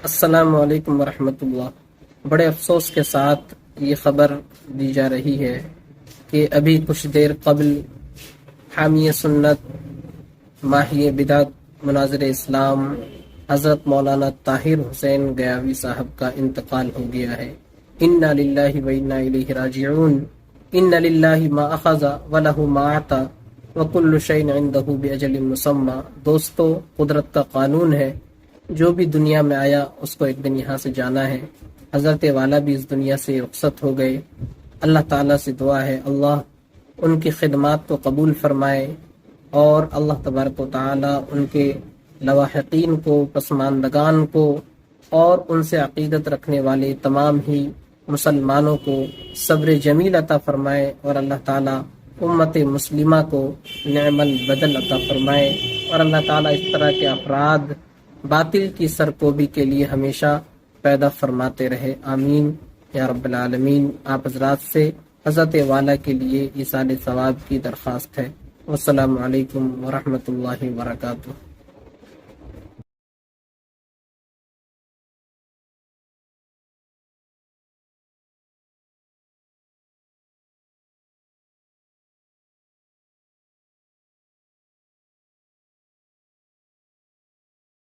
السلام علیکم ورحمۃ اللہ۔ بڑے افسوس کے ساتھ یہ خبر دی جا رہی ہے کہ ابھی کچھ دیر قبل حامی سنت، ماہی بدعت، مناظر اسلام حضرت مولانا طاہر حسین گیاوی صاحب کا انتقال ہو گیا ہے۔ انا للہ و انا الیہ راجعون۔ ان للہ ما اخذ ولہ ما اعطى وکل شیء عندہ باجل مسمى۔ دوستو، قدرت کا قانون ہے، جو بھی دنیا میں آیا اس کو ایک دن یہاں سے جانا ہے۔ حضرت والا بھی اس دنیا سے رخصت ہو گئے۔ اللہ تعالیٰ سے دعا ہے اللہ ان کی خدمات کو قبول فرمائے، اور اللہ تبارک و تعالیٰ ان کے لواحقین کو، پسماندگان کو، اور ان سے عقیدت رکھنے والے تمام ہی مسلمانوں کو صبر جمیل عطا فرمائے، اور اللہ تعالیٰ امت مسلمہ کو نعم البدل عطا فرمائے، اور اللہ تعالیٰ اس طرح کے افراد باطل کی سرکوبی کے لیے ہمیشہ پیدا فرماتے رہے، آمین یا رب العالمین۔ آپ حضرات سے حضرت والا کے لیے ایصال ثواب کی درخواست ہے۔ والسلام علیکم ورحمۃ اللہ وبرکاتہ۔